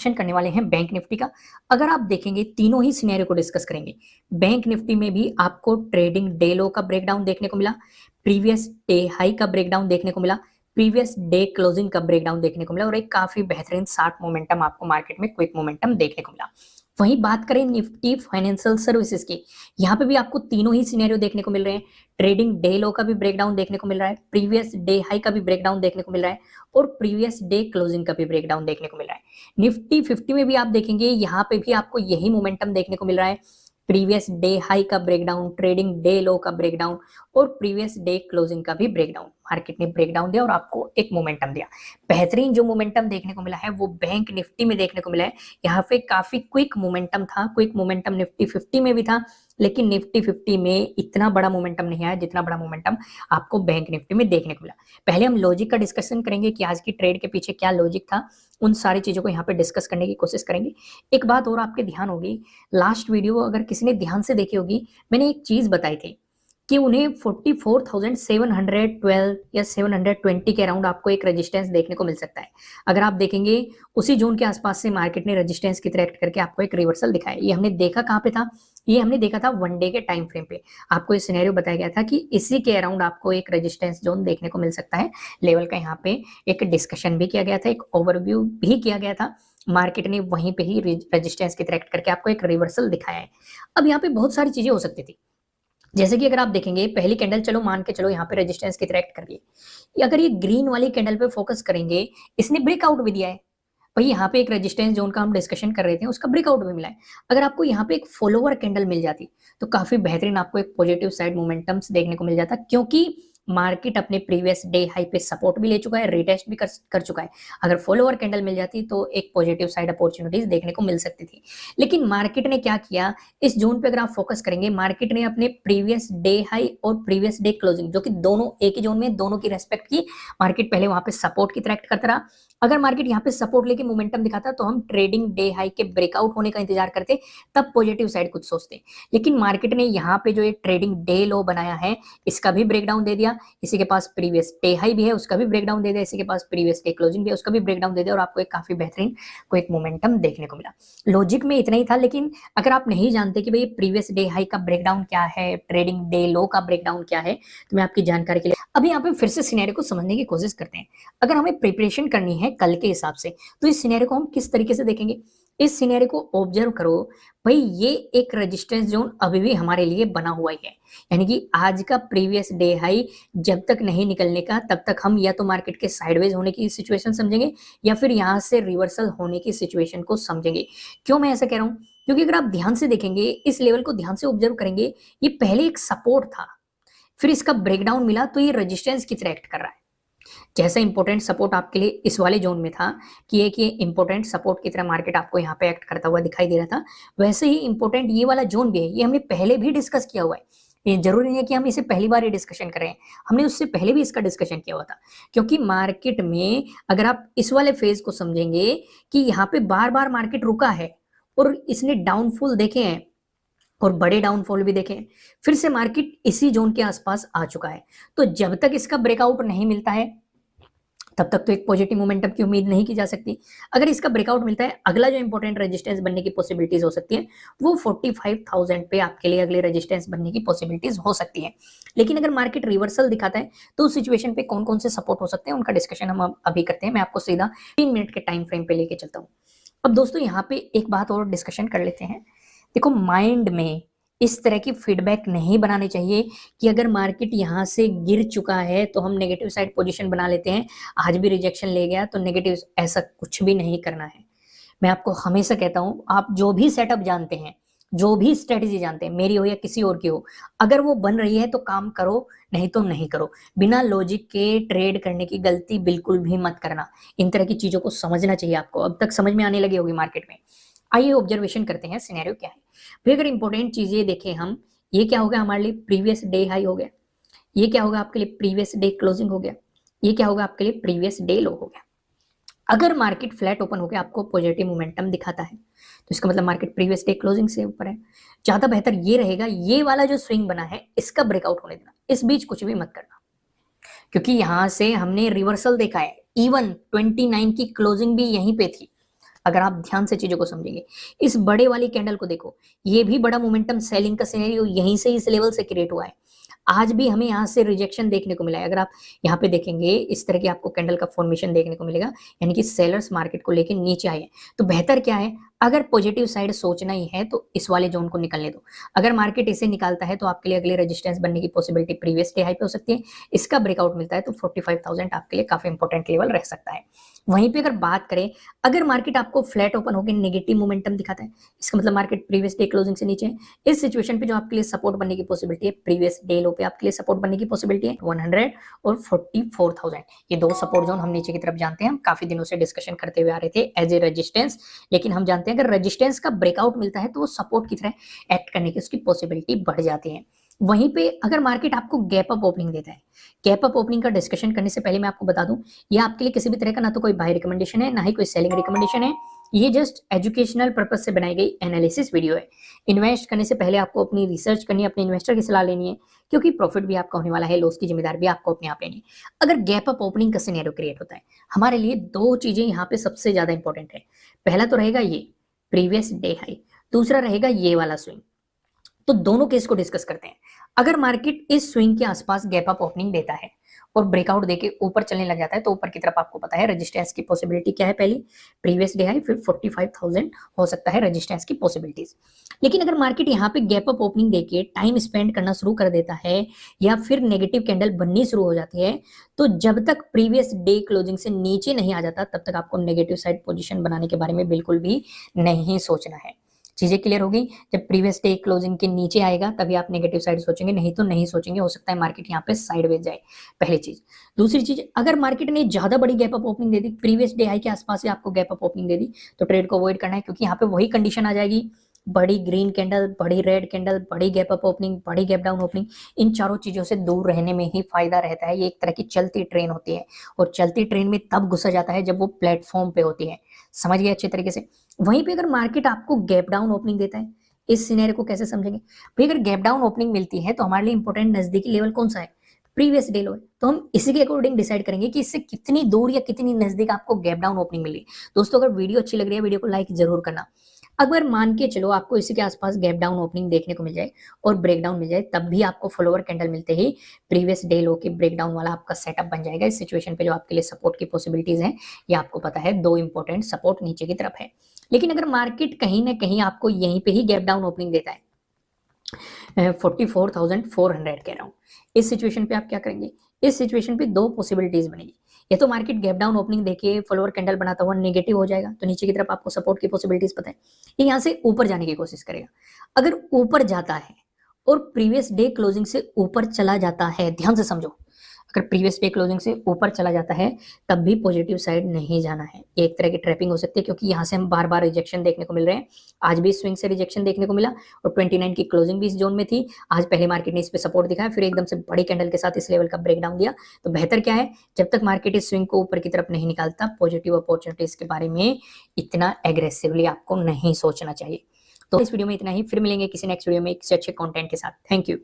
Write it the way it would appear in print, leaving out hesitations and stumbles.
Discussion करने वाले हैं बैंक निफ्टी का। अगर आप देखेंगे तीनों ही सिनेरियो को डिस्कस करेंगे। बैंक निफ्टी में भी आपको ट्रेडिंग डे लो का ब्रेकडाउन देखने को मिला, प्रीवियस डे हाई का ब्रेकडाउन देखने को मिला, प्रीवियस डे क्लोजिंग का ब्रेकडाउन देखने को मिला और एक काफी बेहतरीन 60 मोमेंटम आपको मार्केट में क्विक मोमेंटम देखने को मिला। वहीं बात करें निफ्टी फाइनेंशियल सर्विसेज की, यहाँ पे भी आपको तीनों ही सिनेरियो देखने को मिल रहे हैं। ट्रेडिंग डे लो का भी ब्रेकडाउन देखने को मिल रहा है, प्रीवियस डे हाई का भी ब्रेकडाउन देखने को मिल रहा है और प्रीवियस डे क्लोजिंग का भी ब्रेकडाउन देखने को मिल रहा है। निफ्टी 50 में भी आप देखेंगे यहाँ पे भी आपको यही मोमेंटम देखने को मिल रहा है। प्रीवियस डे हाई का ब्रेकडाउन, ट्रेडिंग डे लो का ब्रेकडाउन और प्रीवियस डे क्लोजिंग का भी ब्रेकडाउन मार्केट ने ब्रेकडाउन दिया और आपको एक मोमेंटम दिया। बेहतरीन जो मोमेंटम देखने को मिला है वो बैंक निफ्टी में देखने को मिला है। यहाँ पे काफी क्विक मोमेंटम था, क्विक मोमेंटम निफ्टी 50 में भी था, लेकिन निफ्टी 50 में इतना बड़ा मोमेंटम नहीं आया जितना बड़ा मोमेंटम आपको बैंक निफ्टी में देखने को मिला। पहले हम लॉजिक का डिस्कशन करेंगे कि आज की ट्रेड के पीछे क्या लॉजिक था, उन सारी चीजों को यहाँ पे डिस्कस करने की कोशिश करेंगे। एक बात और आपके ध्यान होगी, लास्ट वीडियो अगर किसी ने ध्यान से देखी होगी, मैंने एक चीज बताई थी कि उन्हें 44,712 या 720 के अराउंड आपको एक रेजिस्टेंस देखने को मिल सकता है। अगर आप देखेंगे उसी जोन के आसपास से मार्केट ने रेजिस्टेंस की तरह एक्ट करके आपको एक रिवर्सल दिखाया। ये हमने देखा कहाँ पे था, ये हमने देखा था वन डे के टाइम फ्रेम पे। आपको ये सिनेरियो बताया गया था कि इसी के अराउंड आपको एक रेजिस्टेंस जोन देखने को मिल सकता है लेवल का। यहाँ पे एक डिस्कशन भी किया गया था, एक ओवरव्यू भी किया गया था। मार्केट ने वहीं पे ही रेजिस्टेंस की तरह एक्ट करके आपको एक रिवर्सल दिखाया है। अब यहाँ पे बहुत सारी चीजें हो सकती थी, जैसे कि अगर आप देखेंगे पहली कैंडल, चलो मान के चलो यहाँ पे रेजिस्टेंस की तरह एक्ट कर रही है। अगर ये ग्रीन वाली कैंडल पे फोकस करेंगे, इसने ब्रेकआउट भी दिया है भाई। यहाँ पे एक रेजिस्टेंस जोन का हम डिस्कशन कर रहे थे, उसका ब्रेकआउट भी मिला है। अगर आपको यहाँ पे एक फॉलोवर कैंडल मिल जाती तो काफी बेहतरीन आपको एक पॉजिटिव साइड मोमेंटम्स देखने को मिल जाता, क्योंकि मार्केट अपने प्रीवियस डे हाई पे सपोर्ट भी ले चुका है, रिटेस्ट भी कर चुका है। अगर फॉलोवर कैंडल मिल जाती तो एक पॉजिटिव साइड अपॉर्चुनिटीज देखने को मिल सकती थी। लेकिन मार्केट ने क्या किया, इस जोन पे अगर आप फोकस करेंगे, मार्केट ने अपने प्रीवियस डे हाई और प्रीवियस डे क्लोजिंग, जो कि दोनों एक ही जोन में, दोनों की रेस्पेक्ट की, मार्केट पहले वहां पे सपोर्ट की तरह एक्ट करता रहा। अगर मार्केट यहाँ पे सपोर्ट लेके मोमेंटम दिखाता तो हम ट्रेडिंग डे हाई के ब्रेकआउट होने का इंतजार करते, तब पॉजिटिव साइड कुछ सोचते। लेकिन मार्केट ने यहाँ पे जो एक ट्रेडिंग डे लो बनाया है, इसका भी ब्रेकडाउन दे दिया। इसी के पास प्रीवियस डे हाई भी है, उसका भी ब्रेकडाउन दे दिया। इसी के पास प्रीवियस डे क्लोजिंग भी है, उसका भी ब्रेकडाउन दे दिया और आपको एक काफी बेहतरीन को एक मोमेंटम देखने को मिला। लॉजिक में इतना ही था, लेकिन अगर आप नहीं जानते कि भाई प्रीवियस डे हाई का ब्रेकडाउन क्या है, ट्रेडिंग डे लो का ब्रेकडाउन क्या है, तो मैं आपकी जानकारी के लिए अभी यहाँ पे फिर से सिनेरियो को समझने की कोशिश करते हैं। अगर हमें प्रिपरेशन करनी है कल के हिसाब से, तो इस सिनेरियो को हम किस तरीके से देखेंगे, इस सिनेरियो को ऑब्जर्व करो भाई। ये एक रेजिस्टेंस जोन अभी भी हमारे लिए बना हुआ ही है, यानी कि आज का प्रीवियस डे हाई जब तक नहीं निकलने का, तब तक हम या तो मार्केट के साइडवेज होने की सिचुएशन समझेंगे या फिर यहां से रिवर्सल होने की सिचुएशन को समझेंगे। क्यों मैं ऐसा कह रहा हूं, क्योंकि अगर आप ध्यान से देखेंगे, इस लेवल को ध्यान से ऑब्जर्व करेंगे, ये पहले एक सपोर्ट था, फिर इसका ब्रेकडाउन मिला तो ये रेजिस्टेंस की तरह एक्ट कर रहा है। जैसा इंपॉर्टेंट सपोर्ट आपके लिए इस वाले जोन में था कि एक ये इंपॉर्टेंट सपोर्ट की तरह मार्केट आपको यहाँ पे एक्ट करता हुआ दिखाई दे रहा था, वैसे ही इंपॉर्टेंट ये वाला जोन भी है। ये हमने पहले भी डिस्कस किया हुआ है, ये जरूरी नहीं है कि हम इसे पहली बार ये डिस्कशन करें, हमने उससे पहले भी इसका डिस्कशन किया हुआ था। क्योंकि मार्केट में अगर आप इस वाले फेज को समझेंगे कि यहाँ पे बार बार मार्केट रुका है और इसने डाउनफॉल देखे हैं और बड़े डाउनफॉल भी देखे, फिर से मार्केट इसी जोन के आसपास आ चुका है। तो जब तक इसका ब्रेकआउट नहीं मिलता है तब तक तो एक पॉजिटिव मोमेंटम की उम्मीद नहीं की जा सकती। अगर इसका ब्रेकआउट मिलता है, अगला जो इंपॉर्टेंट रेजिस्टेंस बनने की पॉसिबिलिटीज हो सकती है वो 45,000 पे आपके लिए अगले रेजिस्टेंस बनने की पॉसिबिलिटीज हो सकती है। लेकिन अगर मार्केट रिवर्सल दिखाता है तो उस सिचुएशन पे कौन कौन से सपोर्ट हो सकते हैं उनका डिस्कशन हम अभी करते हैं। मैं आपको सीधा 3 मिनट के टाइम फ्रेम पे लेके चलता हूँ। अब दोस्तों यहाँ पे एक बात और डिस्कशन कर लेते हैं। देखो, माइंड में इस तरह की फीडबैक नहीं बनानी चाहिए कि अगर मार्केट यहाँ से गिर चुका है तो हम नेगेटिव साइड पोजीशन बना लेते हैं, आज भी रिजेक्शन ले गया तो नेगेटिव, ऐसा कुछ भी नहीं करना है। मैं आपको हमेशा कहता हूं, आप जो भी सेटअप जानते हैं, जो भी स्ट्रेटेजी जानते हैं, मेरी हो या किसी और की हो, अगर वो बन रही है तो काम करो, नहीं तो नहीं करो। बिना लॉजिक के ट्रेड करने की गलती बिल्कुल भी मत करना। इन तरह की चीजों को समझना चाहिए आपको, अब तक समझ में आने लगी होगी मार्केट में। आइए ऑब्जर्वेशन करते हैं सिनेरियो क्या है। फिर अगर इंपॉर्टेंट चीजें देखें हम, ये क्या होगा हमारे लिए, प्रीवियस डे हाई हो गया, ये क्या होगा आपके लिए, प्रीवियस डे क्लोजिंग हो गया, ये क्या होगा आपके लिए, प्रीवियस डे लो हो गया। अगर मार्केट फ्लैट ओपन हो गया आपको पॉजिटिव मोमेंटम दिखाता है तो इसका मतलब मार्केट प्रीवियस डे क्लोजिंग से ऊपर है। ज्यादा बेहतर ये रहेगा ये वाला जो स्विंग बना है इसका ब्रेकआउट होने देना, इस बीच कुछ भी मत करना, क्योंकि यहां से हमने रिवर्सल देखा है। इवन 29 की क्लोजिंग भी यहीं पे थी, अगर आप ध्यान से चीजों को समझेंगे, इस बड़े वाली कैंडल को देखो, ये भी बड़ा मोमेंटम सेलिंग का सिनेरियो यहीं से इस लेवल से क्रिएट हुआ है। आज भी हमें यहाँ से रिजेक्शन देखने को मिला है। अगर आप यहाँ पे देखेंगे इस तरह की आपको कैंडल का फॉर्मेशन देखने को मिलेगा, यानी कि सेलर्स मार्केट को लेके नीचे आए हैं। तो बेहतर क्या है, अगर पॉजिटिव साइड सोचना ही है तो इस वाले जोन को निकलने दो। अगर मार्केट इसे निकालता है तो आपके लिए अगले रेजिस्टेंस बनने की पॉसिबिलिटी प्रीवियस डे हाई पे हो सकती है। इसका ब्रेकआउट मिलता है तो 45,000 आपके लिए काफी इंपॉर्टेंट लेवल रह सकता है। वहीं पे अगर बात करें, अगर मार्केट आपको फ्लैट ओपन होकर नेगेटिव मोमेंटम दिखाता है, इसका मतलब मार्केट प्रीवियस डे क्लोजिंग से नीचे है, इस सिचुएशन पे जो आपके लिए सपोर्ट बनने की पॉसिबिलिटी है, प्रीवियस डे लो पे आपके लिए सपोर्ट बनने की पॉसिबिलिटी है 100 और 44,000। ये दो सपोर्ट जोन हम नीचे की तरफ जानते हैं, हम काफी दिनों से डिस्कशन करते हुए आ रहे थे एज ए रेजिस्टेंस। लेकिन हम जानते हैं अगर रेजिस्टेंस का ब्रेकआउट मिलता है तो वो सपोर्ट की तरह एक्ट करने की उसकी पॉसिबिलिटी बढ़ जाती है। वहीं पे अगर मार्केट आपको गैप अप ओपनिंग देता है, गैप अप ओपनिंग का डिस्कशन करने से पहले मैं आपको बता दूं, ये आपके लिए किसी भी तरह का ना तो कोई बाय रिकमेंडेशन है, ना ही कोई सेलिंग रिकमेंडेशन है। ये जस्ट एजुकेशनल पर्पस से बनाई गई एनालिसिस वीडियो है। इन्वेस्ट करने से पहले आपको अपनी रिसर्च करनी है, अपने इन्वेस्टर की सलाह लेनी है, क्योंकि प्रॉफिट भी आपका होने वाला है, लॉस की जिम्मेदारी भी आपको अपने आप लेनी है। अगर गैप अप ओपनिंग का सिनेरियो क्रिएट होता है, हमारे लिए दो चीजें यहाँ पे सबसे ज्यादा इंपॉर्टेंट है। पहला तो रहेगा ये प्रीवियस डे हाई, दूसरा रहेगा ये वाला स्विंग। तो दोनों केस को डिस्कस करते हैं। अगर मार्केट इस स्विंग के आसपास गैप अप ओपनिंग देता है और ब्रेकआउट देके ऊपर चलने लग जाता है तो ऊपर की तरफ आपको पता है रेजिस्टेंस की पॉसिबिलिटी क्या है, पहली प्रीवियस डे हाई, फिर 45,000 हो सकता है रेजिस्टेंस की पॉसिबिलिटीज। लेकिन अगर मार्केट यहाँ पे गैप अप ओपनिंग देके टाइम स्पेंड करना शुरू कर देता है या फिर नेगेटिव कैंडल बननी शुरू हो जाती है, तो जब तक प्रीवियस डे क्लोजिंग से नीचे नहीं आ जाता तब तक आपको नेगेटिव साइड पोजिशन बनाने के बारे में बिल्कुल भी नहीं सोचना है। चीजें क्लियर हो गई। जब प्रीवियस डे क्लोजिंग के नीचे आएगा तभी आप नेगेटिव साइड सोचेंगे, नहीं तो नहीं सोचेंगे। हो सकता है मार्केट यहाँ पे साइडवेज जाए, पहली चीज। दूसरी चीज, अगर मार्केट ने ज्यादा बड़ी गैप अप ओपनिंग दे दी, प्रीवियस डे हाई के आसपास से आपको गैप अप ओपनिंग दे दी, तो ट्रेड को अवॉइड करना है, क्योंकि यहाँ पे वही कंडीशन आ जाएगी, बड़ी ग्रीन कैंडल, बड़ी रेड कैंडल, बड़ी गैप अप ओपनिंग, बड़ी गैप डाउन ओपनिंग। इन चारों चीजों से दूर रहने में ही फायदा रहता है। ये एक तरह की चलती ट्रेन होती है और चलती ट्रेन में तब घुसा जाता है जब वो प्लेटफॉर्म पे होती है। समझ गए अच्छे तरीके से। वहीं पे अगर मार्केट आपको गैप डाउन ओपनिंग देता है, इस सिनेरियो को कैसे समझेंगे भाई? अगर गैप डाउन ओपनिंग मिलती है तो हमारे लिए इंपॉर्टेंट नजदीकी लेवल कौन सा है? प्रीवियस डे लो है। तो हम इसी के अकॉर्डिंग डिसाइड करेंगे कि इससे कितनी दूर या कितनी नजदीक आपको गैप डाउन ओपनिंग मिली। दोस्तों, अगर वीडियो अच्छी लग रही है, वीडियो को लाइक जरूर करना। अगर मान के चलो आपको इसी के आसपास गैप डाउन ओपनिंग देखने को मिल जाए और ब्रेकडाउन मिल जाए, तब भी आपको फॉलोअर कैंडल मिलते ही प्रीवियस डे लो के ब्रेकडाउन वाला आपका सेटअप बन जाएगा। इस सिचुएशन पे जो आपके लिए सपोर्ट की पॉसिबिलिटीज हैं, ये आपको पता है, दो इंपॉर्टेंट सपोर्ट नीचे की तरफ है। लेकिन अगर मार्केट कहीं ना कहीं आपको यहीं पे ही गैप डाउन ओपनिंग देता है, 44,400 कह रहा हूं, इस सिचुएशन पे आप क्या करेंगे? इस सिचुएशन पे दो पॉसिबिलिटीज बनेगी। या तो मार्केट गैप डाउन ओपनिंग देके फॉलोअर कैंडल बनाता हुआ नेगेटिव हो जाएगा, तो नीचे की तरफ आपको सपोर्ट की पॉसिबिलिटीज पता है, ये यहाँ से ऊपर जाने की कोशिश करेगा। अगर ऊपर जाता है और प्रीवियस डे क्लोजिंग से ऊपर चला जाता है, ध्यान से समझो, अगर प्रीवियस डे क्लोजिंग से ऊपर चला जाता है तब भी पॉजिटिव साइड नहीं जाना है। एक तरह की ट्रैपिंग हो सकती है, क्योंकि यहाँ से हम बार बार रिजेक्शन देखने को मिल रहे हैं। आज भी स्विंग से रिजेक्शन देखने को मिला और 29 की क्लोजिंग भी इस जोन में थी। आज पहले मार्केट ने इस पे सपोर्ट दिखाया, फिर एकदम से बड़ी कैंडल के साथ इस लेवल का ब्रेकडाउन दिया। तो बेहतर क्या है, जब तक मार्केट इस स्विंग को ऊपर की तरफ नहीं निकालता, पॉजिटिव अपॉर्चुनिटीज के बारे में इतना एग्रेसिवली आपको नहीं सोचना चाहिए। तो इस वीडियो में इतना ही, फिर मिलेंगे किसी नेक्स्ट वीडियो में किसी अच्छे कंटेंट के साथ। Thank you.